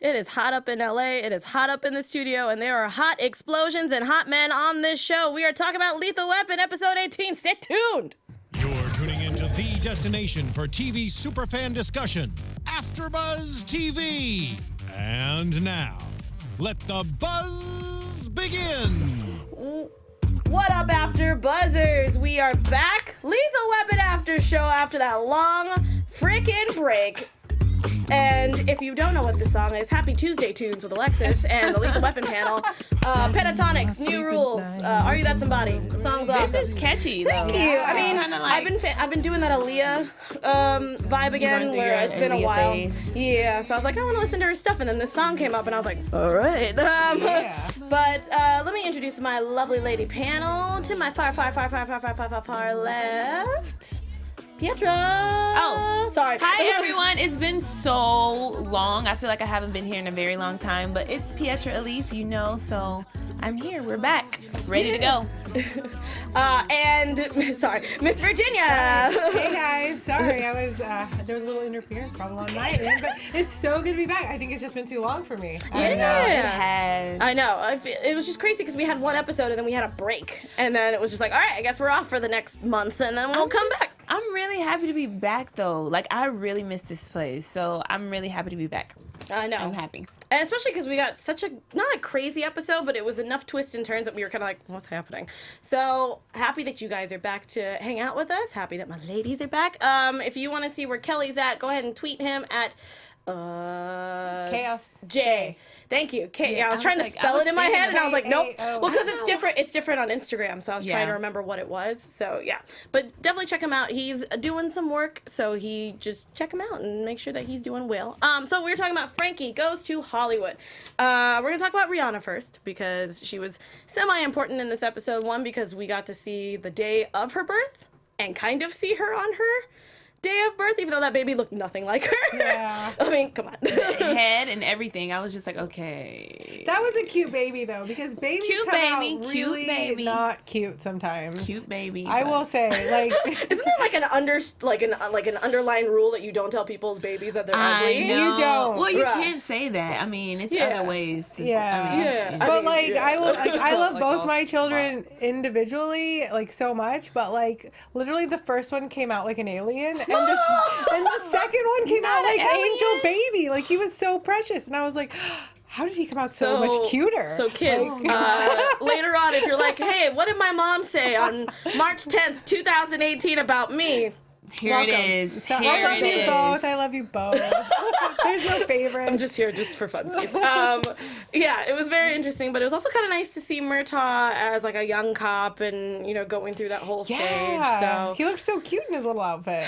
It is hot up in LA. It is hot up in the studio, and there are hot explosions and hot men on this show. We are talking about Lethal Weapon, episode 18. Stay tuned. You're tuning into the destination for TV superfan discussion, AFTERBUZZ TV. And now, let the buzz begin. What up, After Buzzers? We are back. Lethal Weapon after show after that long freaking break. And if you don't know what this song is, happy Tuesday tunes with Alexis and the Lethal Weapon panel. Pentatonics, New Rules, Are You That Somebody? The song's awesome. This is catchy, though. Thank you. I mean, I've been doing that Aaliyah vibe again, where it's been a while. Yeah, so I was like, I want to listen to her stuff, and then this song came up, and I was like, all right. But let me introduce my lovely lady panel. To my far left, Pietro. Oh, sorry. Hi, everyone. It's been so long. I feel like I haven't been here in a very long time, but it's Pietro Elise, you know, so I'm here. We're back. Ready to go. And Miss Virginia. Hey guys, sorry, I was there was a little interference problem on my end, but it's so good to be back. I think it's just been too long for me. Yeah, It has. I know. It was just crazy because we had one episode and then we had a break, and then it was just like, all right, I guess we're off for the next month, and then we'll come back. I'm really happy to be back, though. Like, I really missed this place, so I'm really happy to be back. I know. I'm happy. And especially because we got such not a crazy episode, but it was enough twists and turns that we were kind of like, what's happening? So happy that you guys are back to hang out with us. Happy that my ladies are back. If you want to see where Kelly's at, go ahead and tweet him at Chaos J. Thank you. I was trying to spell it in my head, and I was like, nope. Well, because it's different. It's different on Instagram, so I was trying to remember what it was. So yeah, but definitely check him out. He's doing some work, so he just check him out and make sure that he's doing well. So we were talking about Frankie Goes to Hollywood. We're gonna talk about Rihanna first because she was semi-important in this episode. One, because we got to see the day of her birth and kind of see her on her day of birth, even though that baby looked nothing like her. Yeah. I mean, come on. The head and everything. I was just like, okay. That was a cute baby though, because babies come out really not cute sometimes. Cute baby. I will say, like, isn't there like an underlying rule that you don't tell people's babies that they're ugly? Know. You don't. Well, you can't say that. I mean, it's other ways to. Yeah. But I love both my children individually, like, so much. But like, literally, the first one came out like an alien. And the second one came out like Angel Baby. Like, he was so precious. And I was like, how did he come out so much cuter? So kids, later on, if you're like, hey, what did my mom say on March 10th, 2018 about me? Welcome. It is. So I love you both. I love you both. There's no favorite. I'm just here just for funsies. Yeah, it was very interesting, but it was also kind of nice to see Murtaugh as like a young cop and, you know, going through that whole stage. So he looked so cute in his little outfit.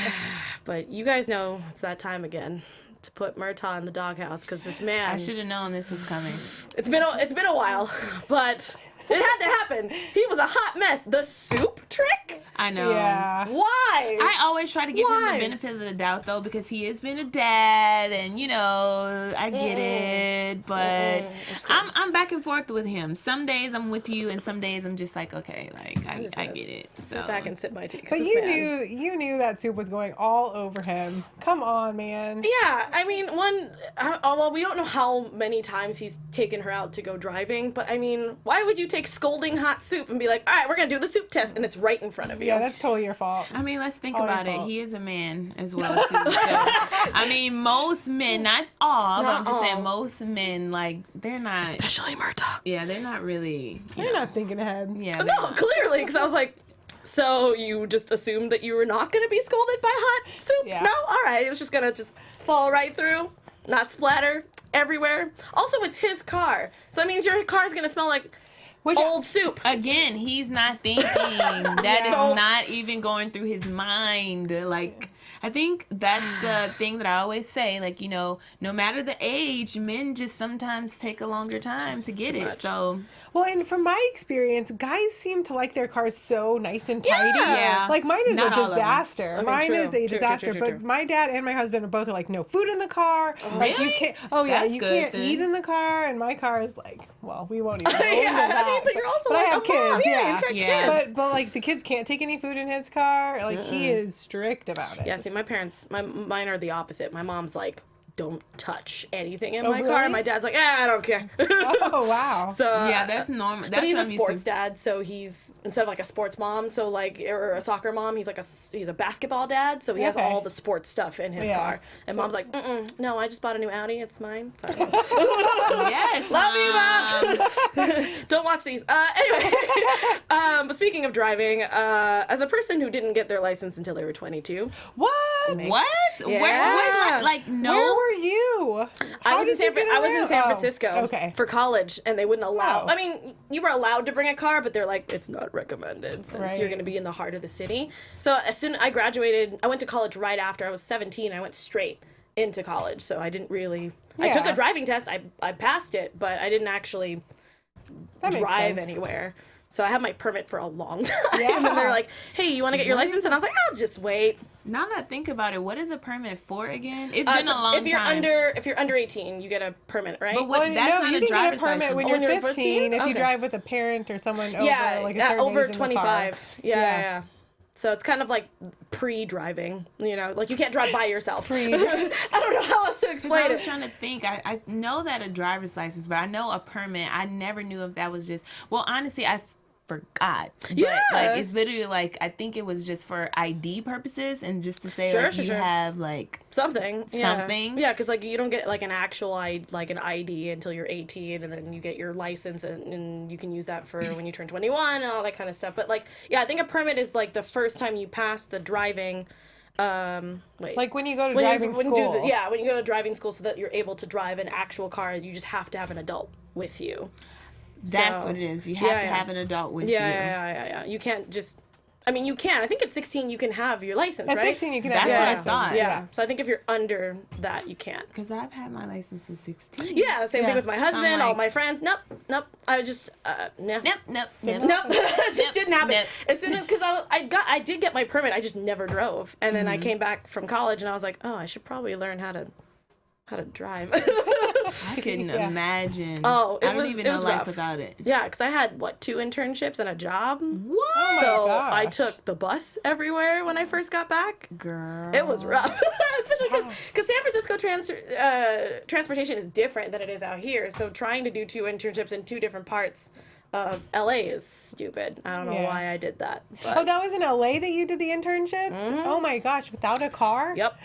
But you guys know it's that time again to put Murtaugh in the doghouse because this man. I should have known this was coming. It's been a while, but it had to happen. He was a hot mess. The soup trick? I know. Yeah. Why? I always try to give him the benefit of the doubt, though, because he has been a dad, and, you know, I get it, but I'm back and forth with him. Some days I'm with you, and some days I'm just like, okay, like, I get it. So sit back and sip my tea. But you knew that soup was going all over him. Come on, man. Yeah, I mean, well, we don't know how many times he's taken her out to go driving, but I mean, why would you take scalding hot soup and be like, all right, we're going to do the soup test, and it's right in front of you? Yeah, that's totally your fault. I mean, let's think about it. He is a man as well, too. So, I mean, most men, not all, but I'm just saying most men, like, they're not. Especially Murtaugh. Yeah, they're not really. They're not thinking ahead. Yeah. No, clearly, because I was like, so you just assumed that you were not going to be scolded by hot soup? Yeah. No? All right. It was just going to just fall right through, not splatter everywhere. Also, it's his car. So that means your car is going to smell like old soup. Again, he's not thinking. That is not even going through his mind. Like, I think that's the thing that I always say. Like, you know, no matter the age, men just sometimes take a longer time to get it. So, well, and from my experience, guys seem to like their cars so nice and tidy. Yeah. Like, mine is Not a all of them. disaster. I mean, mine true, is a disaster. true. But my dad and my husband are both like, no food in the car. Like, really? you can't. Oh yeah, That's you good can't then. eat in the car. And my car is like, well, we won't even go into Yeah, that. I mean, but you're also but like I have a mom. kids. Yeah, you've got Yeah. kids. But like the kids can't take any food in his car. Like he is strict about it. Yeah, see, my parents, mine are the opposite. My mom's like, don't touch anything in my car. And my dad's like, I don't care. Oh, wow. So yeah, that's normal. That's but he's a sports dad, so he's instead of like a sports mom, so like or a soccer mom, he's a basketball dad, so he has all the sports stuff in his car. And mom's like, no, I just bought a new Audi, it's mine. Sorry. Yes, love you, Mom. Don't watch these. Anyway, but speaking of driving, as a person who didn't get their license until they were 22. What? What? Yeah. Where, like, no. Where were you? I was in San Francisco for college, and they wouldn't allow. Wow. I mean, you were allowed to bring a car, but they're like, it's not recommended since you're going to be in the heart of the city. So as soon as I graduated, I went to college right after I was 17. I went straight into college, so I didn't really. I took a driving test. I passed it, but I didn't actually drive anywhere. So I had my permit for a long time. Yeah. And then they're like, hey, you want to get your license? And I was like, I'll just wait. Now that I think about it, what is a permit for again? It's been a long time. If you're under 18, you get a permit, right? But that's not you a can driver's get a permit license. when you're 15 if you drive with a parent or someone over like a certain over age 25. Yeah. So it's kind of like pre-driving, like you can't drive by yourself. I don't know how else to explain it. I was trying to think. I know that a driver's license, but I know a permit. I never knew if that was just, well, honestly, I forgot. But like it's literally like I think it was just for ID purposes and just to say you have like something. Yeah, because like you don't get like an actual an ID until you're 18, and then you get your license and you can use that for when you turn 21 and all that kind of stuff. But like I think a permit is like the first time you pass the driving. Like when you go to driving school. When you go to driving school so that you're able to drive an actual car, you just have to have an adult with you. That's what it is. You have to have an adult with you. Yeah. You can't just. I mean, you can. I think at 16 you can have your license, right? At 16 you can have your license. That's what I thought. Yeah. So I think if you're under that, you can't. Because I've had my license at 16. Yeah, same thing with my husband, all my friends. Nope. I just no. Nope. It just didn't happen. As soon as because I did get my permit, I just never drove, and then I came back from college and I was like, oh, I should probably learn how to drive. I couldn't imagine. Oh, I don't even know life rough. Without it. Yeah, because I had 2 internships and a job. What? Oh so gosh. I took the bus everywhere when I first got back. Girl, it was rough, especially because San Francisco transportation is different than it is out here. So trying to do 2 internships in 2 different parts of LA is stupid. I don't know why I did that. But. Oh, that was in LA that you did the internships? Oh my gosh, without a car? Yep.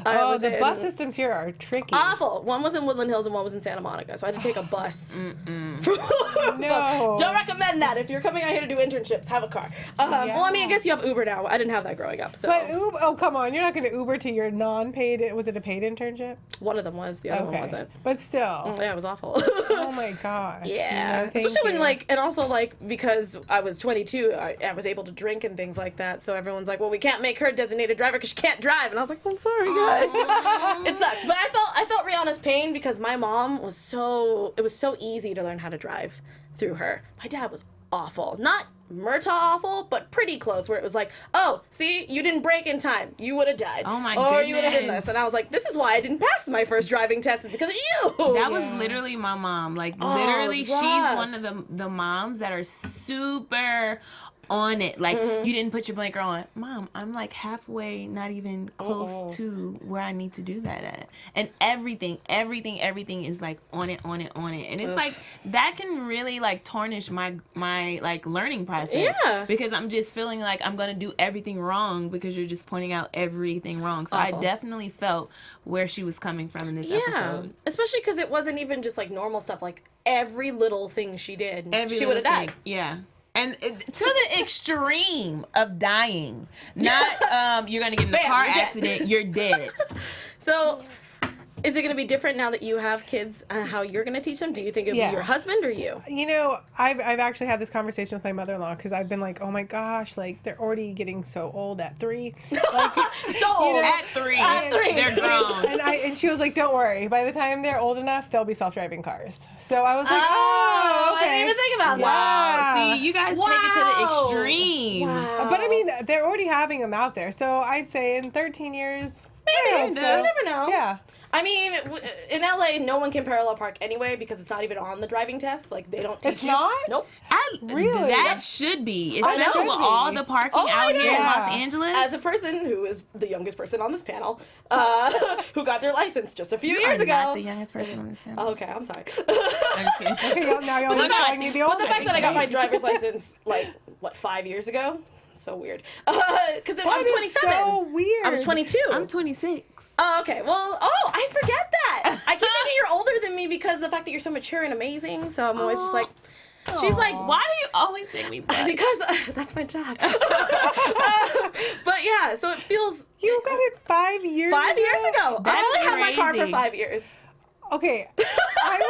The bus systems here are tricky. Awful. One was in Woodland Hills and one was in Santa Monica, so I had to take a bus. No. Don't recommend that. If you're coming out here to do internships, have a car. Well, I mean, I guess you have Uber now. I didn't have that growing up. So. But Uber, oh, come on. You're not going to Uber to your non-paid, was it a paid internship? One of them was, the other one wasn't. But still. Yeah, it was awful. Oh my gosh. Yeah. Especially when and also because I was 22, I was able to drink and things like that. So everyone's like, well, we can't make her designated driver because she can't drive. And I was like, I'm sorry, guys. It sucked. But I felt Rihanna's pain because my mom it was so easy to learn how to drive through her. My dad was awful. Not Murtaugh awful, but pretty close, where it was like, oh, see, you didn't brake in time. You would have died. Oh my goodness. Or you would have done this. And I was like, this is why I didn't pass my first driving test, is because of you. That was literally my mom. Literally, she's one of the moms that are super on it. You didn't put your blinker on. Mom, I'm halfway, not even close to where I need to do that at. And everything is on it. And it's that can really tarnish my learning process. Yeah. Because I'm just feeling like I'm going to do everything wrong because you're just pointing out everything wrong. So Awful. I definitely felt where she was coming from in this episode. Especially because it wasn't even just normal stuff. Every little thing she did, she would have died. Yeah. And to the extreme of dying. Not you're going to get in a car accident, you're dead. So, is it going to be different now that you have kids, how you're going to teach them? Do you think it'll be your husband or you? I've actually had this conversation with my mother-in-law because I've been like, oh my gosh, they're already getting so old at 3. So old. At 3. They're grown. And she was like, don't worry. By the time they're old enough, they'll be self-driving cars. So I was like, oh, okay. I didn't even think about Wow. that. See, you guys take it to the extreme. Wow. But I mean, they're already having them out there. So I'd say in 13 years, Maybe. I hope so. You never know. Yeah. I mean, in LA, no one can parallel park anyway because it's not even on the driving test. Like, they don't teach It's you. not? Nope. Really? That should be, especially with all the parking out here in Los Angeles. As a person who is the youngest person on this panel, who got their license just a few years ago. Not the youngest person on this panel. Oh, okay, I'm sorry. Okay, now y'all are showing me the old But the fact that I got my driver's license, like, 5 years ago? So weird. Because I'm 27. So weird. I was 22. I'm 26. Oh, okay. Well, I forget that. I keep thinking you're older than me because of the fact that you're so mature and amazing. So I'm always just like, she's like, why do you always make me blush? because that's my job. But yeah, so it feels. You got it 5 years 5 years ago. That's I only had my car for crazy. 5 years. Okay. Now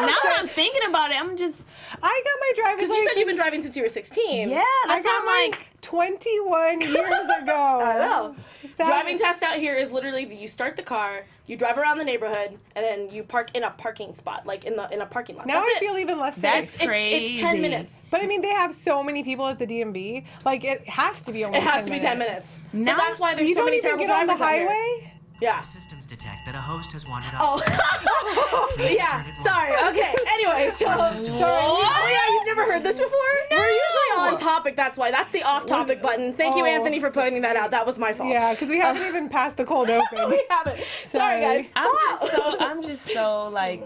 that I'm thinking about it, I'm just. I got my driver's Because license. you said you've been driving since you were 16. Yeah, I that's got how I'm mine like. 21 years ago. I know. That- Driving test out here is literally you start the car, you drive around the neighborhood, and then you park in a parking spot, like in a parking lot. Now That's I it. feel even less safe. That's It's crazy. 10 minutes. But I mean, they have so many people at the DMV. Like, it has to be only It 10 has to be 10 minutes. No, But that's why there's You so don't many even terrible get on the drivers out here. highway? Yeah. Systems detect that a host has wandered Oh. off. Please Yeah. return at Sorry. once. Okay. Anyway, so. Our systems Oh yeah, you've never heard this before? No. We're usually on topic. That's why. That's the off-topic button. Thank you, Oh. Anthony, for pointing that out. That was my fault. Yeah, because we haven't even passed the cold open. We haven't. Sorry, guys. I'm just so like.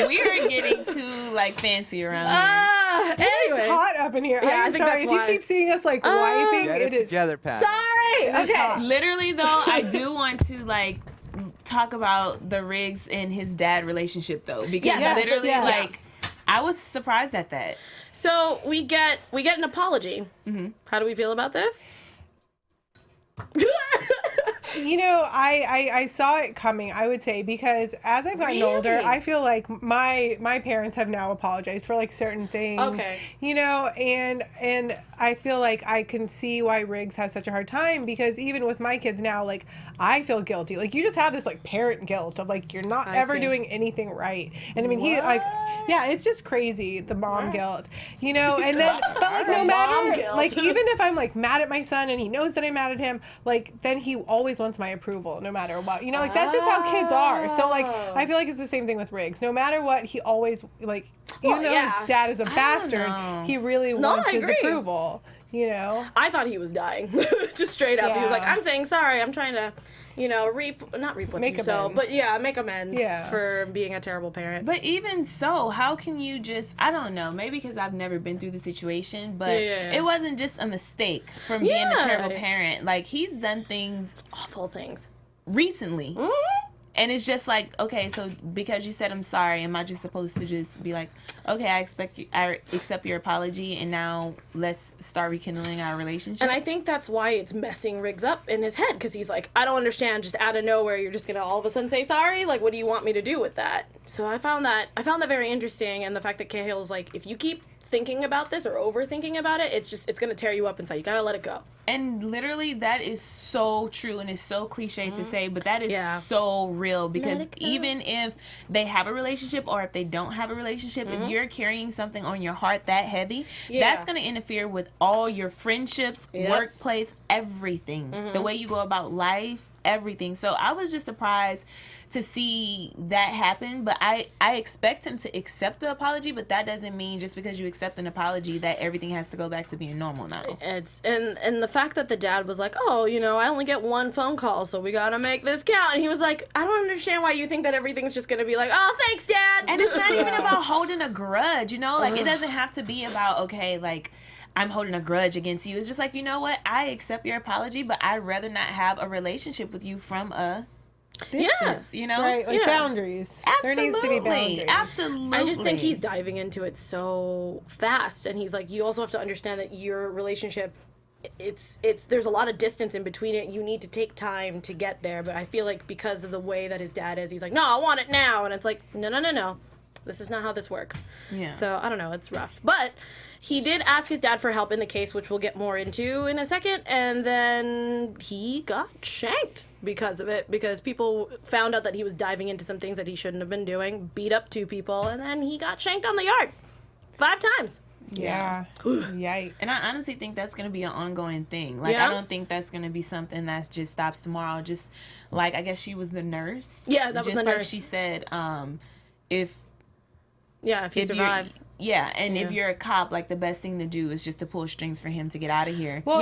We are getting too like fancy around here. Anyway. It's hot up in here. Yeah, I I'm think sorry. that's If why. you keep seeing us like wiping, Get it it is. together, Pat. Sorry. Okay. Literally though, I do want to like talk about the Riggs and his dad relationship though, because Yes, literally yes. like I was surprised at that. So we get an apology. Mm-hmm. How do we feel about this? You know, I saw it coming, I would say, because as I've gotten older, Really? I feel like my parents have now apologized for like certain things. Okay. You know, and I feel like I can see why Riggs has such a hard time, because even with my kids now, like I feel guilty. Like you just have this like parent guilt of like you're not ever see. doing anything right. And I mean he like yeah, it's just crazy, the mom guilt. You know, and then but like no Mom matter guilt. like even if I'm like mad at my son and he knows that I'm mad at him, like then he always wants my approval no matter what. You know, like that's just how kids are. So like I feel like it's the same thing with Riggs. No matter what, he always like even though yeah. his dad is a bastard, know. he really No, wants I his agree. approval. You know? I thought he was dying. Just straight up. He was like, Yeah. I'm saying sorry. I'm trying to, not reap what Make you sow, amends. but yeah, make amends Yeah. for being a terrible parent. But even so, how can you just, I don't know, maybe because I've never been through the situation, but Yeah. it wasn't just a mistake from being a Yeah. terrible parent. Like, he's done things Awful things. recently. Mm-hmm. And it's just like, okay, so because you said I'm sorry, am I just supposed to just be like, okay, I accept your apology, and now let's start rekindling our relationship? And I think that's why it's messing Riggs up in his head, because he's like, I don't understand, just out of nowhere, you're just gonna all of a sudden say sorry? Like, what do you want me to do with that? So I found that very interesting, and the fact that Cahill's like, if you keep thinking about this or overthinking about it, it's gonna tear you up inside. You gotta let it go. And literally, that is so true, and it's so cliche to say, but that is Yeah. so real, because Let it go. even if they have a relationship or if they don't have a relationship, if you're carrying something on your heart that heavy, that's going to interfere with all your friendships, workplace, everything, the way you go about life, everything. So I was just surprised to see that happen, but I expect him to accept the apology, but that doesn't mean just because you accept an apology that everything has to go back to being normal now. It's and the fact that the dad was like, oh, I only get one phone call, so we gotta make this count. And he was like, I don't understand why you think that everything's just gonna be like, oh, thanks, Dad. And it's not even about holding a grudge, like it doesn't have to be about, okay, like I'm holding a grudge against you. It's just like, you know what? I accept your apology, but I'd rather not have a relationship with you from a distance, Right, like Yeah. boundaries. Absolutely. There needs to be boundaries. Absolutely. I just think he's diving into it so fast, and he's like, you also have to understand that your relationship, it's there's a lot of distance in between it. You need to take time to get there. But I feel like because of the way that his dad is, he's like, no, I want it now, and it's like, no. This is not how this works. Yeah. So I don't know. It's rough. But he did ask his dad for help in the case, which we'll get more into in a second. And then he got shanked because of it, because people found out that he was diving into some things that he shouldn't have been doing, beat up 2 people, and then he got shanked on the yard 5 times. Yeah. Yikes. And I honestly think that's going to be an ongoing thing. Like, I don't think that's going to be something that just stops tomorrow. Just, like, I guess she was the nurse. Yeah, that was the nurse. Just like she said, if he survives. If you're a cop, like, the best thing to do is just to pull strings for him to get out of here. Well,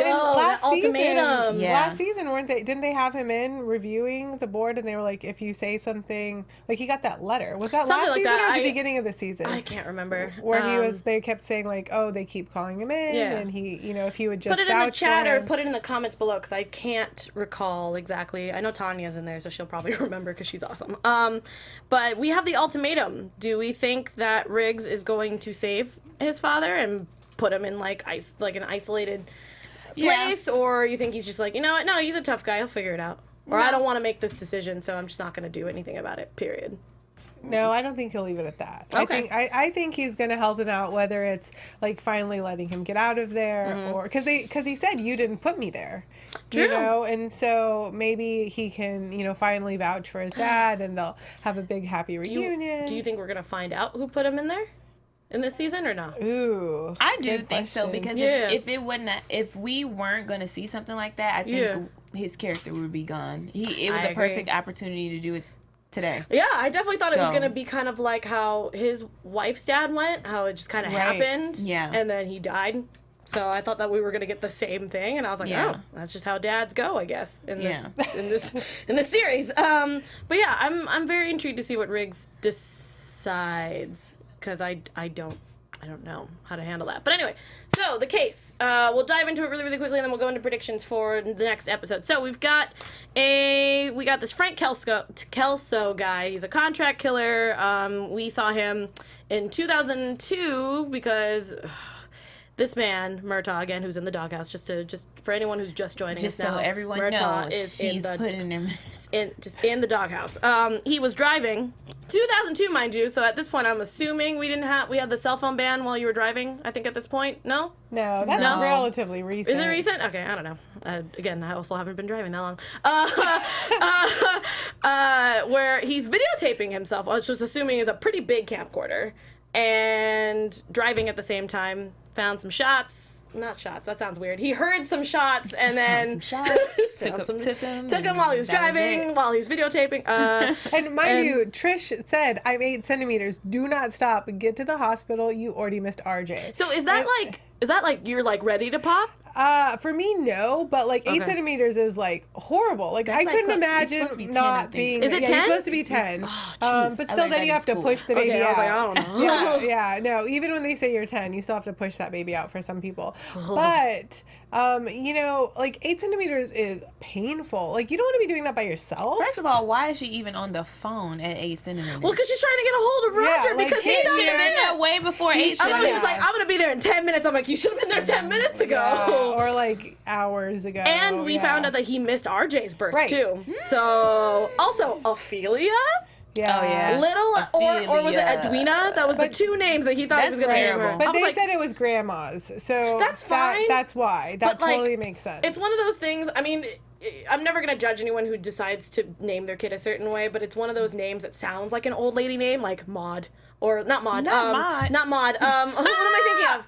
ultimatum. Last season, didn't they have him in reviewing the board, and they were like, if you say something, like, he got that letter. Was that something last like season that. or the beginning of the season? I can't remember. Where they kept saying, like, oh, they keep calling him in, and he, if he would just put it in the chat or put it in the comments below, because I can't recall exactly. I know Tanya's in there, so she'll probably remember because she's awesome. But we have the ultimatum. Do we think that Riggs is going to save his father and put him in like an isolated place, or you think he's just like, you know what, no, he's a tough guy, he'll figure it out, or I don't want to make this decision, so I'm just not going to do anything about it, period? No, I don't think he'll leave it at that. Okay. I think he's going to help him out, whether it's like finally letting him get out of there, or because he said, you didn't put me there. True. And so maybe he can, finally vouch for his dad, and they'll have a big happy reunion. Do you think we're going to find out who put him in there in this season or not? Ooh, I do think so, question. because if we weren't going to see something like that, I think his character would be gone. It was a perfect opportunity to do it today. Yeah, I definitely thought it was going to be kind of like how his wife's dad went, how it just kind of happened, and then he died. So I thought that we were going to get the same thing, and I was like, oh, that's just how dads go, I guess, in this series. But yeah, I'm very intrigued to see what Riggs decides, because I don't know how to handle that. But anyway, so the case. We'll dive into it really, really quickly, and then we'll go into predictions for the next episode. So we got this Frank Kelso guy. He's a contract killer. We saw him in 2002 because this man, Murtaugh, again, who's in the doghouse, just for anyone who's just joining us now. So everyone Murtaugh knows, she's putting him in the doghouse. He was driving, 2002, mind you. So at this point, I'm assuming we had the cell phone ban while you were driving. I think at this point, no, that's relatively recent. Is it recent? Okay, I don't know. Again, I also haven't been driving that long. Where he's videotaping himself, which was assuming is a pretty big camcorder, and driving at the same time. Found some shots. Not shots. That sounds weird. He heard some shots and then took him while he was driving, while he was videotaping. And mind you, Trish said, "I'm 8 centimeters. Do not stop. Get to the hospital. You already missed RJ." So is that like you're like ready to pop? For me, no, but like 8 centimeters is like horrible. Like I couldn't imagine not being. Is it 10? You're supposed to be 10. But still, then you have to push the baby out. I was like, I don't know. No. Even when they say you're 10, you still have to push that baby out for some people. But like 8 centimeters is painful. Like you don't want to be doing that by yourself. First of all, why is she even on the phone at 8 centimeters? Well, because she's trying to get a hold of Roger because he should have been there way before 8 centimeters. I know he was like, I'm gonna be there in 10 minutes. I'm like, you should have been there 10 minutes ago. Yeah, or like hours ago. And we found out that he missed RJ's birth too. So also Ophelia. Yeah. Oh yeah. Little or was it Edwina? That was the two names that he thought he was going to name her. But they said it was grandma's, so that's fine. That's why. That totally makes sense. It's one of those things. I mean, I'm never going to judge anyone who decides to name their kid a certain way, but it's one of those names that sounds like an old lady name, like Maud or not Maud. Not Maud. What am I thinking of?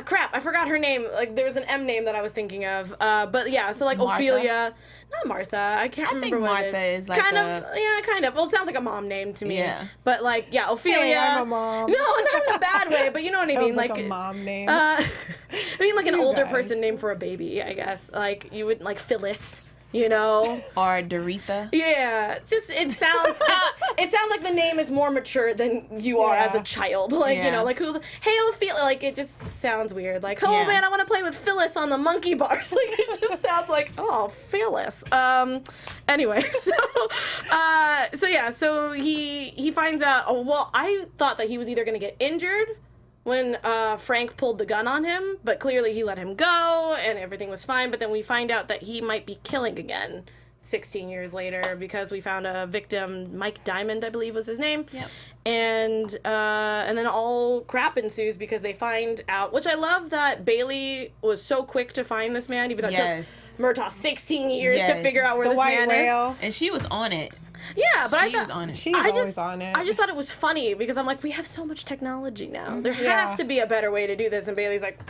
Crap, I forgot her name. Like, there was an M name that I was thinking of. But yeah, so like Martha? Ophelia. Not Martha. I can't remember what it is. Martha is like kind of. Well, it sounds like a mom name to me. Yeah. But like, yeah, Ophelia. Hey, I'm a mom. No, not in a bad way, but you know what I mean. Like a mom name. I mean, like an older person name for a baby, I guess. Like, you would, like Phyllis. You know, or Doretha. Yeah, it sounds like the name is more mature than you are as a child. Like you know, like who's hey Ophelia. Like it just sounds weird. Like man, I want to play with Phyllis on the monkey bars. Like it just sounds like Phyllis. Anyway, so he finds out. Oh well, I thought that he was either going to get injured when Frank pulled the gun on him, but clearly he let him go and everything was fine. But then we find out that he might be killing again 16 years later because we found a victim, Mike Diamond, I believe was his name. Yep. And then all crap ensues because they find out, which I love that Bailey was so quick to find this man, even though it took Murtaugh 16 years to figure out where this man is. And she was on it. Yeah, but she was on it. She's always on it. I just thought it was funny because I'm like, we have so much technology now. There has to be a better way to do this. And Bailey's like,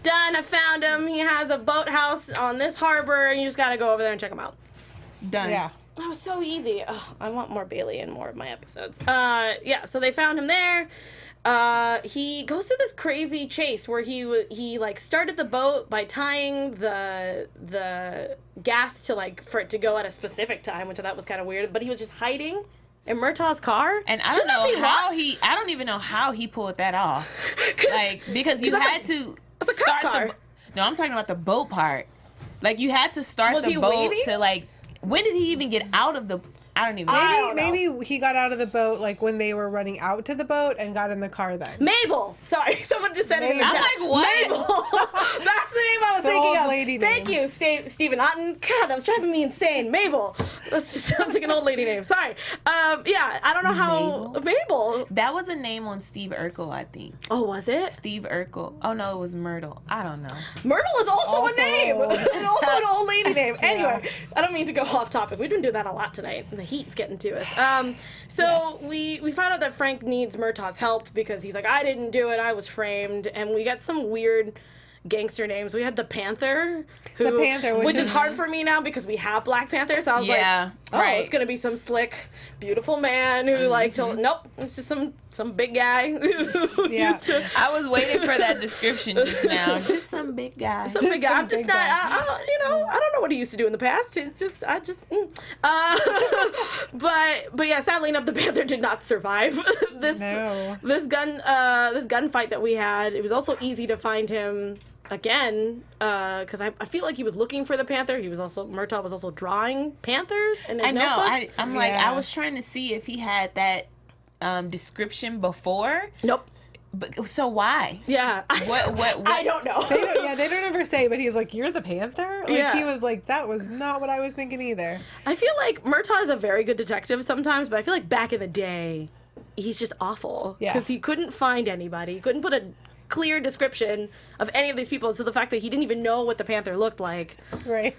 done, I found him. He has a boathouse on this harbor, and you just got to go over there and check him out. Done. Yeah. That was so easy. Oh, I want more Bailey in more of my episodes. Yeah, so they found him there. He goes through this crazy chase where he like started the boat by tying the gas to like for it to go at a specific time, which I thought was kind of weird. But he was just hiding in Murtaugh's car, and I don't know how he. I don't even know how he pulled that off. Like because you had to start the. No, I'm talking about the boat part. Like you had to start the boat to like. When did he even get out of the? I don't even know. Maybe he got out of the boat like when they were running out to the boat and got in the car then. Mabel. Sorry, someone just said it in the chat. I'm like, what? Mabel. That's the name I was thinking old of. lady Thank name. you, Stephen Otten. God, that was driving me insane. Mabel. That just sounds like an old lady name. Sorry. Yeah, I don't know how. Mabel. That was a name on Steve Urkel, I think. Oh, was it? Steve Urkel. Oh no, it was Myrtle. I don't know. Myrtle is also a name, and also an old lady name. Anyway, I don't mean to go off topic. We've been doing that a lot tonight. The heat's getting to us. So we found out that Frank needs Murtaugh's help because he's like, I didn't do it. I was framed, and we got some weird gangster names. We had the Panther, which is hard for me now because we have Black Panther. So I was like, oh, it's gonna be some slick, beautiful man who like told. Nope, it's just some big guy. I was waiting for that description just now. Just some big guy. Some big guy. I'm just not. I don't know what he used to do in the past. It's just but yeah, sadly enough, the Panther did not survive this gunfight that we had. It was also easy to find him again, because I feel like he was looking for the Panther. Murtaugh was also drawing Panthers in his notebooks. I'm like, I was trying to see if he had that description before. Nope. But so why? Yeah. What? I don't know. They don't ever say, but he's like, you're the Panther? Like, he was like, that was not what I was thinking either. I feel like Murtaugh is a very good detective sometimes, but I feel like back in the day, he's just awful. Yeah. Because he couldn't find anybody. He couldn't put a clear description of any of these people. So the fact that he didn't even know what the Panther looked like. Right.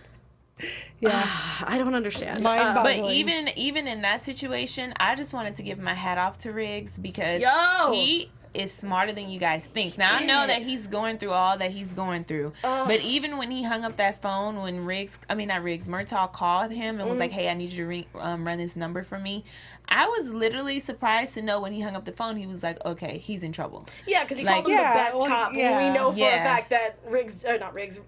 Yeah. I don't understand. But even in that situation, I just wanted to give my hat off to Riggs because he is smarter than you guys think. Now, I know that he's going through all that he's going through. But even when he hung up that phone, when Murtaugh called him and was like, hey, I need you to run this number for me. I was literally surprised to know when he hung up the phone, he was like, okay, he's in trouble. Yeah, because he called him the best cop. Yeah. We know for a fact that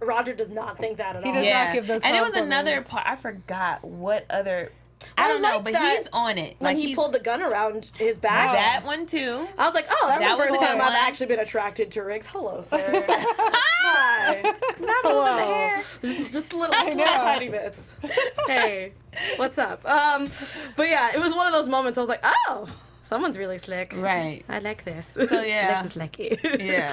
Roger does not think that at all. He does not give those compliments. And it was another part, I forgot what other... I don't know, but he's on it. When he pulled the gun around his back. That one too. I was like, oh, that was the first time I've actually been attracted to Riggs. Hello, sir. Hi. Not a little hair. Just little tiny bits. Hey, what's up? But yeah, it was one of those moments I was like, oh, someone's really slick. Right. I like this. So yeah. This is slicky. Yeah.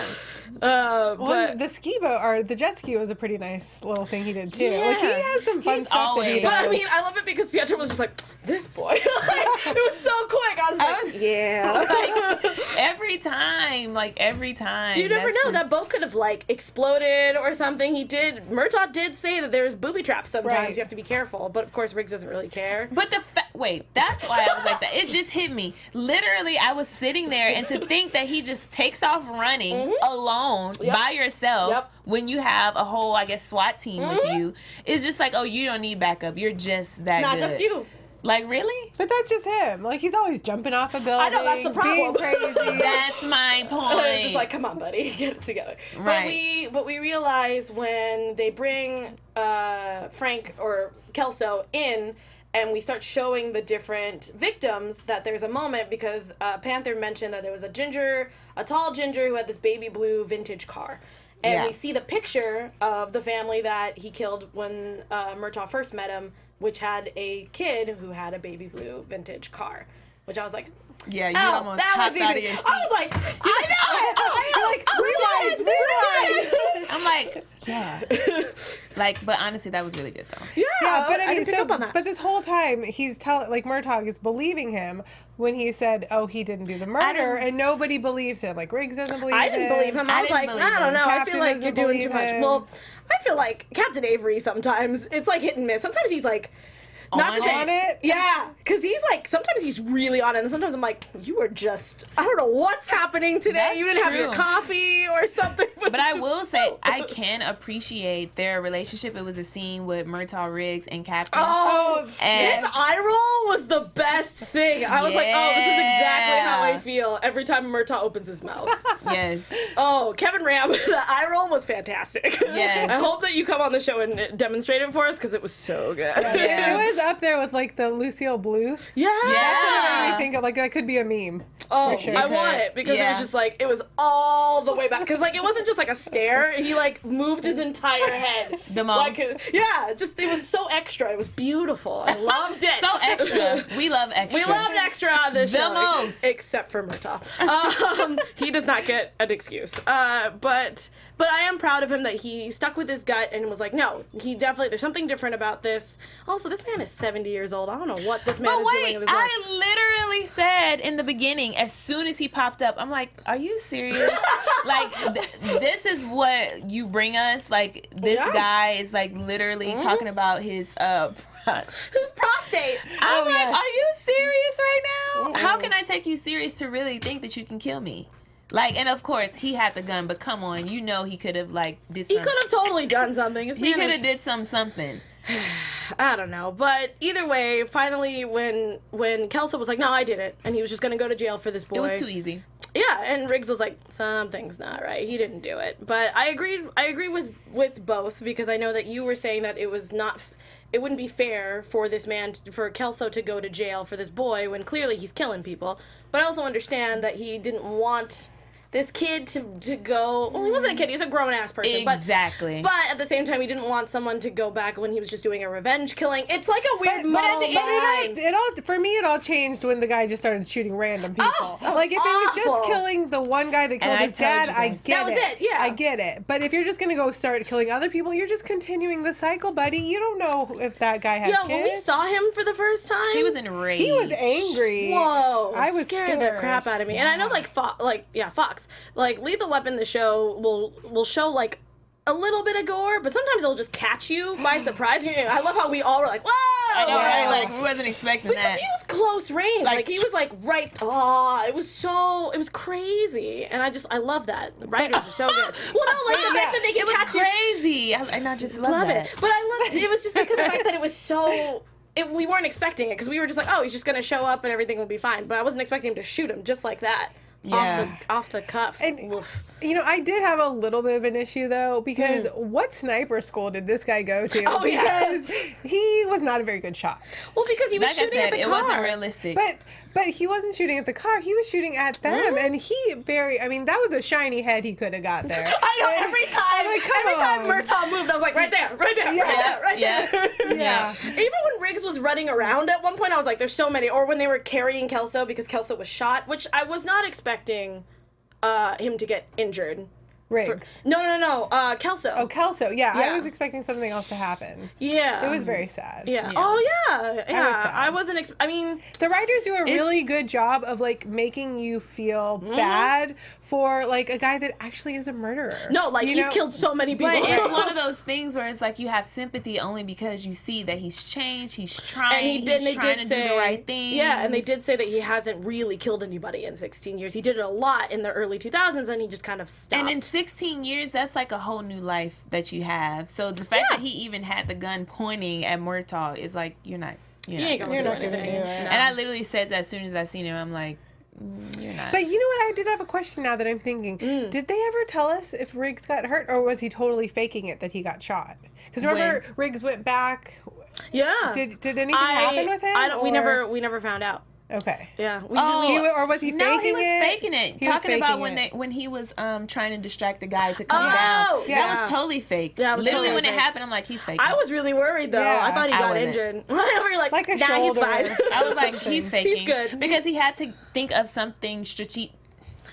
But the ski boat or the jet ski was a pretty nice little thing he did too. Yeah. Like he has some fun stuff that he does. But I mean, I love it because Pietro was just like, this boy. It was so quick. I was like, yeah. Every time. You never know. That boat could have like exploded or something. Murtaugh did say that there's booby traps sometimes. Right. You have to be careful. But of course, Riggs doesn't really care. But that's why I was like that. It just hit me. Literally, I was sitting there, and to think that he just takes off running alone by yourself when you have a whole, I guess, SWAT team with you, is just like, oh, you don't need backup. You're just that Not good. just you. Like, really? But that's just him. Like, he's always jumping off a building. I know, that's the problem. Being crazy. That's my point. Just like, come on, buddy, get it together. Right. But we realize when they bring Frank or Kelso in, and we start showing the different victims, that there's a moment because Panther mentioned that there was a tall ginger who had this baby blue vintage car. And we see the picture of the family that he killed when Murtaugh first met him, which had a kid who had a baby blue vintage car. Which I was like, yeah, you almost hopped out of your seat. I was like, I know it. Rewind. I'm like, yeah. But honestly, that was really good though. Yeah, but I mean, didn't pick up on that. But this whole time, he's Murtaugh is believing him when he said, "Oh, he didn't do the murder," and nobody believes him. Like Riggs doesn't believe him. I didn't believe him. I was like, I don't know. I feel like you're doing too much. Well, I feel like Captain Avery sometimes it's like hit and miss. Sometimes he's like Not to say on it. Yeah, because he's like, sometimes he's really on it, and sometimes I'm like, you are just, I don't know what's happening today. That's you didn't have your true. coffee or something. But I will say, I can appreciate their relationship. It was a scene with Murtaugh, Riggs, and Captain. Oh, And- his eye roll was the best thing. I was like, oh, this is exactly how I feel every time Murtaugh opens his mouth. Yes. Oh, Kevin Ram, the eye roll was fantastic. Yes. I hope that you come on the show and demonstrate it for us because it was so good. Yeah. It was up there with like the Lucille Bluth. Yeah. That's what it made me think of. Like that could be a meme. Oh, for sure. I want it because it was just like, it was all the way back. Because like, it wasn't just like a stare. He like moved his entire head. The most. Like, yeah, just, it was so extra. It was beautiful. I loved it. So extra. We love extra. We loved extra on this The show. most. Except for Murtaugh. He does not get an excuse. But I am proud of him that he stuck with his gut and was like, no, he definitely, there's something different about this. Also, this man is 70 years old. I don't know what this man is doing in his life. I literally said in the beginning, as soon as he popped up, I'm like, are you serious? Like, this is what you bring us? Like, this guy is like literally talking about his His prostate. I'm like, are you serious right now? How can I take you serious to really think that you can kill me? Like, and of course, he had the gun, but come on, you know he could have, like, did something. He could have totally done something. He could have did something. I don't know. But either way, finally, when Kelso was like, no, I did it, and he was just going to go to jail for this boy. It was too easy. Yeah, and Riggs was like, something's not right. He didn't do it. But I agree with both, because I know that you were saying that it was not... It wouldn't be fair for this man, for Kelso to go to jail for this boy when clearly he's killing people. But I also understand that he didn't want this kid to go... Well, he wasn't a kid. He was a grown-ass person. Exactly. But at the same time, he didn't want someone to go back when he was just doing a revenge killing. It's like a weird But at moral the end, line. it all for me. It all changed when the guy just started shooting random people. Oh, that was like if it was awful. just killing the one guy that killed I his told dad, you I guys. get That was it, yeah. I get it. But if you're just gonna go start killing other people, you're just continuing the cycle, buddy. You don't know if that guy has Yeah, kids. when we saw him for the first time... He was enraged. He was angry. Whoa! I was scared the crap out of me. And I know, like, Fox, like, Lethal Weapon, the show, will show, like, a little bit of gore, but sometimes it'll just catch you by surprise. I love how we all were like, whoa! I know, right? Like, we wasn't expecting Because that. he was close range. Like, he was, like, right... Oh, it was crazy. And I love that. The writers are so good. Well, no, like, the fact that they can It was catch you... crazy. I just love that. it. But I love it. It was just because of the fact that it was so... we weren't expecting it, because we were just like, oh, he's just going to show up and everything will be fine. But I wasn't expecting him to shoot him just like that. Yeah. Off the cuff. And, Oof. you know, I did have a little bit of an issue, though, because what sniper school did this guy go to? Oh, yeah. Because he was not a very good shot. Well, because he was Like I shooting at said, the it car. wasn't realistic. But he wasn't shooting at the car. He was shooting at them, and I mean, that was a shiny head he could have got there. I know, every time Come on. Murtaugh moved, I was like, right there, right there, right there. Yeah. Even when Riggs was running around at one point, I was like, there's so many. Or when they were carrying Kelso because Kelso was shot, which I was not expecting him to get injured. Riggs. No. Kelso. Oh, Kelso. Yeah, I Yeah. was expecting something else to happen. Yeah. It was very sad. Yeah. Yeah. Oh, yeah. Yeah. sad. I wasn't... I mean... The writers do a really good job of, like, making you feel bad for, like, a guy that actually is a murderer. No, like, he's killed so many people. But it's one of those things where it's like you have sympathy only because you see that he's changed, he's trying, he's trying to do the right thing. Yeah, and they did say that he hasn't really killed anybody in 16 years. He did it a lot in the early 2000s, and he just kind of stopped. And in 16 years, that's like a whole new life that you have. So the fact that he even had the gun pointing at Murtaugh is like, you're not ain't gonna You're do not gonna anything. do it. And I literally said that as soon as I seen him, I'm like, you're not. But you know what? I did have a question now that I'm thinking. Did they ever tell us if Riggs got hurt, or was he totally faking it that he got shot? Because remember, Riggs went back. Yeah. Did anything happen with him? We never found out. Okay. Yeah. Or was he faking it? No, he was faking it. He was Talking about faking when he was trying to distract the guy to come Oh, down. yeah. That was totally fake. Yeah, it was literally totally when fake. it happened, I'm like, he's faking. I was really worried, though. Yeah. I thought he I got wasn't. injured. You're like Like a nah, he's shoulder. fine. I was like, he's faking. He's good. Because he had to think of something strategic.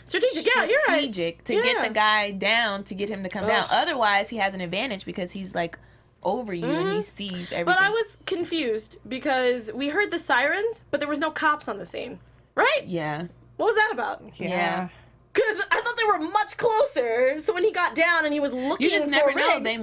Strategic, yeah, you're right. To get the guy down to get him to come down. Otherwise, he has an advantage because he's like over you and he sees everything. But I was confused because we heard the sirens, but there was no cops on the scene. Right? Yeah. What was that about? Yeah. Because I thought they were much closer. So when he got down and he was looking you just for never know. Riggs, they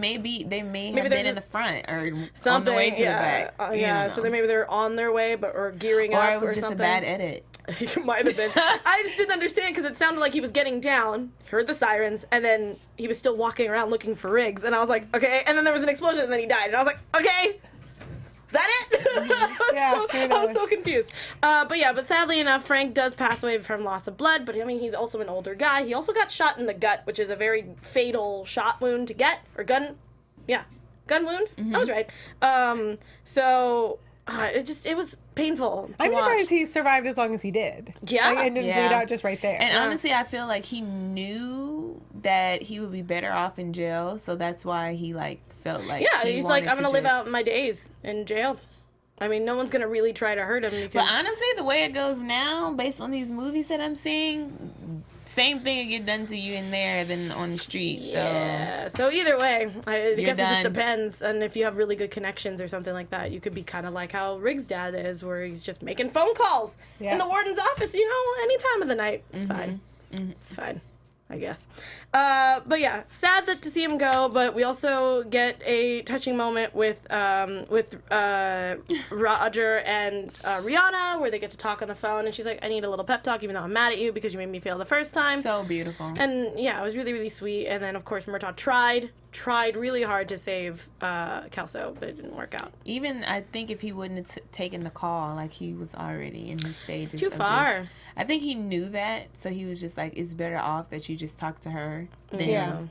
may have been in the front or something, on the way to yeah, the back. yeah, so maybe they're on their way, or gearing up, or it was just something. a bad edit. It might have been. I just didn't understand because it sounded like he was getting down, heard the sirens, and then he was still walking around looking for Riggs. And I was like, okay. And then there was an explosion, and then he died. And I was like, okay. Is that it? Yeah, I was so confused. But sadly enough, Frank does pass away from loss of blood. But I mean, he's also an older guy. He also got shot in the gut, which is a very fatal shot wound to get, or gun wound. I was right. It was painful to I'm watch. surprised he survived as long as he did. Yeah. And didn't bleed out just right there. And honestly, I feel like he knew that he would be better off in jail, so that's why he felt like he's like, I'm gonna live out my days in jail. I mean, no one's gonna really try to hurt him because. But honestly, the way it goes now, based on these movies that I'm seeing, same thing will get done to you in there than on the street. Yeah. So either way, I guess it just done. depends. And if you have really good connections or something like that, you could be kind of like how Riggs' dad is, where he's just making phone calls in the warden's office. Any time of the night, it's fine. It's fine, I guess. But yeah, sad to see him go. But we also get a touching moment with Roger and Rihanna, where they get to talk on the phone, and she's like, "I need a little pep talk, even though I'm mad at you because you made me fail the first time." So beautiful. And yeah, it was really, really sweet. And then of course Murtaugh tried really hard to save Kelso, but it didn't work out. Even I think if he wouldn't have taken the call, he was already in his stages. It's too far. I think he knew that, so he was just like, "It's better off that you just talk to her." Than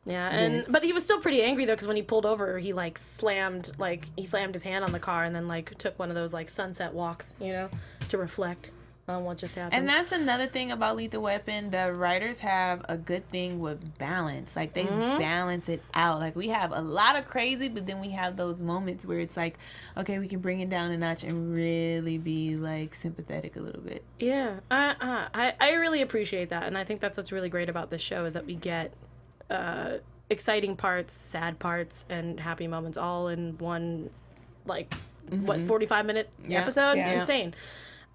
Yeah, but he was still pretty angry though, because when he pulled over, he slammed his hand on the car and then took one of those sunset walks, to reflect on what just happened. And that's another thing about Lethal Weapon. The writers have a good thing with balance. They balance it out. We have a lot of crazy, but then we have those moments where it's okay, we can bring it down a notch and really be sympathetic a little bit. Yeah, I really appreciate that, and I think that's what's really great about this show is that we get exciting parts, sad parts, and happy moments all in one 45-minute episode. Yeah. Insane.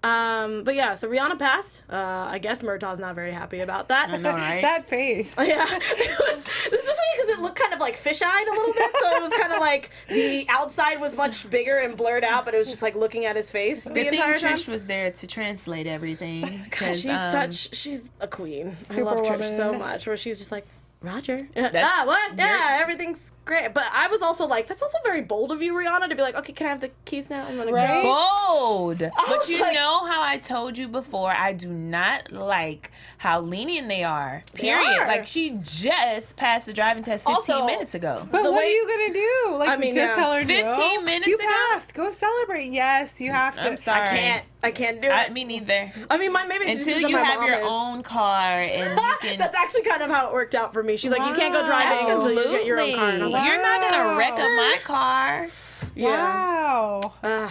But yeah, so Rihanna passed. I guess Murtaugh's not very happy about that. I know, right? That face. Yeah, it was, especially because it looked kind of fish-eyed a little bit, so it was kind of the outside was much bigger and blurred out, but it was just looking at his face the entire time. Trish was there to translate everything. God, she's a queen. I love Superwoman. Trish so much, where she's just Roger. What? Yeah, everything's great. But I was also that's also very bold of you, Rihanna, to be okay, can I have the keys now? I'm gonna go. Bold. But you know how I told you before, I do not like how lenient they are. Period. She just passed the driving test 15 minutes ago. But what are you gonna do? Tell her 15 minutes you ago? passed. Go celebrate. Yes, you have to. I'm sorry. I can't do it. Me neither. I mean, maybe it's until just you my have mom your is. own car and you can. That's actually kind of how it worked out for me. She's you can't go driving until you get your own car. And I was You're not gonna wreck up my car. Wow. My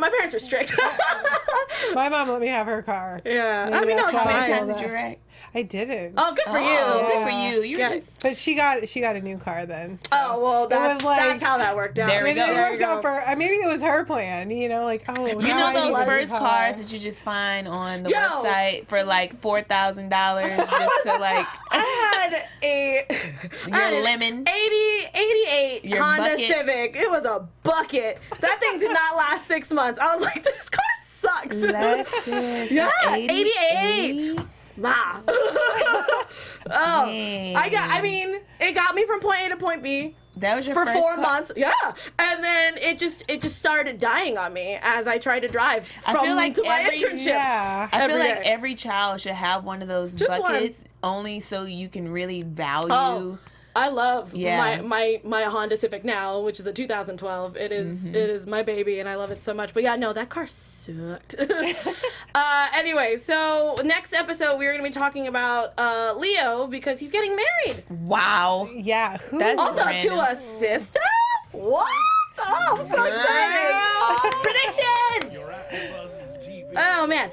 parents were strict. My mom let me have her car. Yeah. Maybe I mean, no, that's it's why I fine. told Did her. you wreck? I didn't. Oh, good for you. Good for you. You were just. But she got a new car then. So. Oh, well, that's was that's how that worked out. There we go. It worked out for maybe it was her plan. You know those those first cars that you just find on the website for $4,000 just to I had your lemon 88 your Honda bucket. Civic. It was a bucket. That thing did not last 6 months. I was like, this car sucks. Lexus. Yeah, 88. Wow. It got me from point A to point B. That was your for first 4 car? months. Yeah. And then it just started dying on me as I tried to drive I from feel like to my every- internships. Yeah. I feel every like day. every child should have one of those Just buckets only so you can really value. Oh, I love Yeah. my Honda Civic now, which is a 2012. It is my baby, and I love it so much. But yeah, no, that car sucked. Anyway, so next episode we're gonna be talking about Leo because he's getting married. Wow. Yeah. Who? That's Also random. to a sister. What? Oh, I'm so excited! Predictions. Oh man.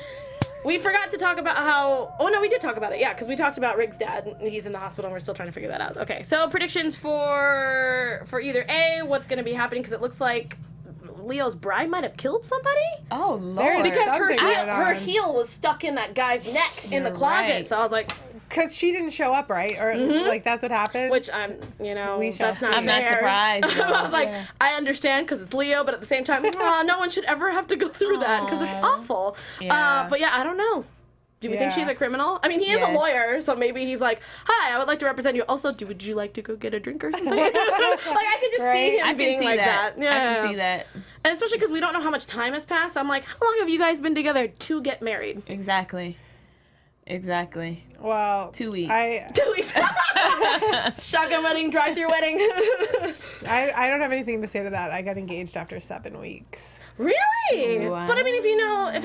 We forgot to talk about how... Oh, no, we did talk about it, yeah, because we talked about Riggs' dad. He's in the hospital, and we're still trying to figure that out. Okay, so predictions for either A, what's going to be happening, because it looks like Leo's bride might have killed somebody. Oh, Lord. There's Because her something going heel on. was stuck in that guy's neck in the closet. right. So I was like, because she didn't show up, right? Or like that's what happened. Which that's not fair. I'm not surprised. I was like, I understand because it's Leo, but at the same time, no one should ever have to go through that because it's awful. Yeah. But yeah, I don't know. Do we think she's a criminal? I mean, he is a lawyer, so maybe he's like, "Hi, I would like to represent you. Also, would you like to go get a drink or something?" Like I could just see him being like that. Yeah, I can see that. And especially because we don't know how much time has passed. I'm like, how long have you guys been together to get married? Exactly. Well, 2 weeks. 2 weeks. Shotgun wedding, drive-through wedding. I don't have anything to say to that. I got engaged after 7 weeks. Really? Wow. But I mean, if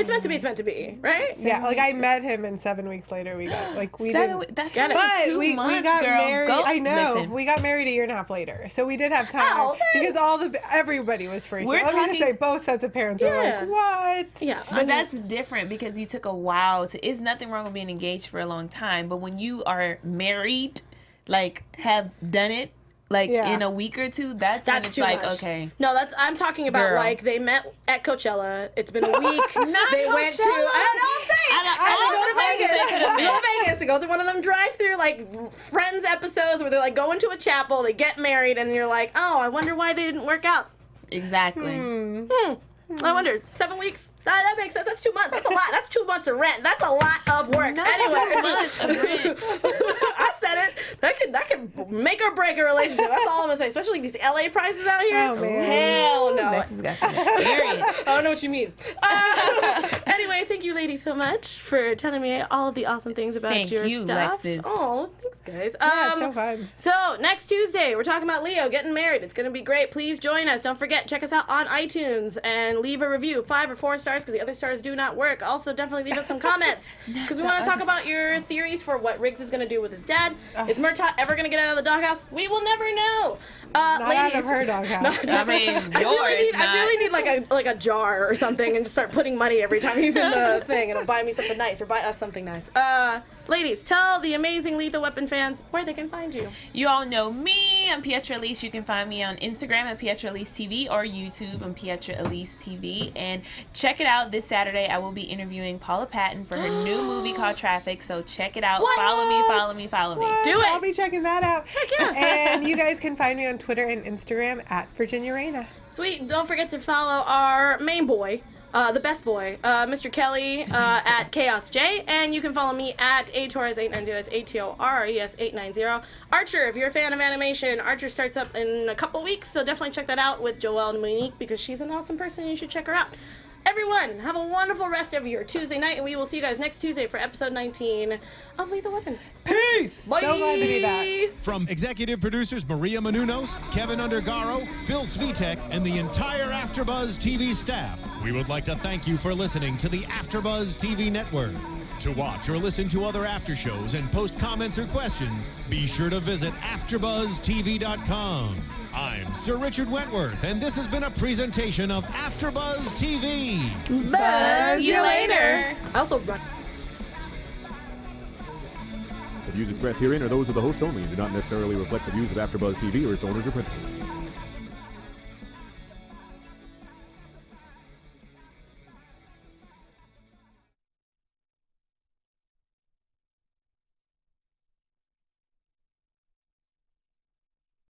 it's meant to be, it's meant to be, right? Yeah, like I met him, and 7 weeks later we got That's not it. even 2 we months, got girl. married. Go, I know. listen. We got married a year and a half later, so we did have time. Oh, okay. Because everybody was free. We're I'm gonna talking- say both sets of parents were like, "What?" Yeah. But that's different because you took a while to. It's nothing wrong with being engaged for a long time, but when you are married, like have done it, like in a week or two, that's when it's too like much. okay. No, I'm talking about Girl. like they met at Coachella. It's been a week. Not they went to. Coachella. I know. I'm saying. Go to Vegas to go to one of them drive-through like Friends episodes where they're like going to a chapel, they get married, and you're like, oh, I wonder why they didn't work out. Exactly. I wonder. 7 weeks. That makes sense. That's 2 months. That's a lot. That's 2 months of rent. That's a lot of work. Not Anyway. 2 months of rent. I said it. That could make or break a relationship. That's all I'm gonna say. Especially these LA prices out here. Oh, man. Hell no. Alexis got some experience. I don't know what you mean. Anyway, thank you, ladies, so much for telling me all of the awesome things about Thank your you, stuff. Alexis. Oh, thanks, guys. Yeah, it's so fun. So next Tuesday, we're talking about Leo getting married. It's gonna be great. Please join us. Don't forget, check us out on iTunes and leave a review, 5 or 4 stars, because the other stars do not work. Also, definitely leave us some comments because we want to talk about your theories for what Riggs is gonna do with his dad. Is Murtaugh ever gonna get out of the doghouse? We will never know. Not ladies, out of her doghouse. I mean, I really need like a jar or something and just start putting money every time he's in the thing, and it'll buy me something nice or buy us something nice. Ladies, tell the amazing Lethal Weapon fans where they can find you. You all know me. I'm Pietra Elise. You can find me on Instagram at Pietra Elise TV or YouTube on Pietra Elise TV. And check it out this Saturday. I will be interviewing Paula Patton for her new movie called Traffic. So check it out. What? Follow me. Do it. I'll be checking that out. Heck yeah. And you guys can find me on Twitter and Instagram at Virginia Reyna. Sweet. Don't forget to follow our main boy. The best boy, Mr. Kelly, at Chaos J, and you can follow me at ATorres890. That's ATORES 890. Archer, if you're a fan of animation, Archer starts up in a couple weeks, so definitely check that out with Joelle and Monique because she's an awesome person and you should check her out. Everyone, have a wonderful rest of your Tuesday night, and we will see you guys next Tuesday for episode 19 of Lethal Weapon. Peace! Bye! So glad to be back. From executive producers Maria Menounos, Kevin Undergaro, Phil Svitek, and the entire AfterBuzz TV staff, we would like to thank you for listening to the AfterBuzz TV network. To watch or listen to other after shows and post comments or questions, be sure to visit AfterBuzzTV.com. I'm Sir Richard Wentworth, and this has been a presentation of AfterBuzz TV. Buzz you later. I also run. The views expressed herein are those of the hosts only and do not necessarily reflect the views of AfterBuzz TV or its owners or principals.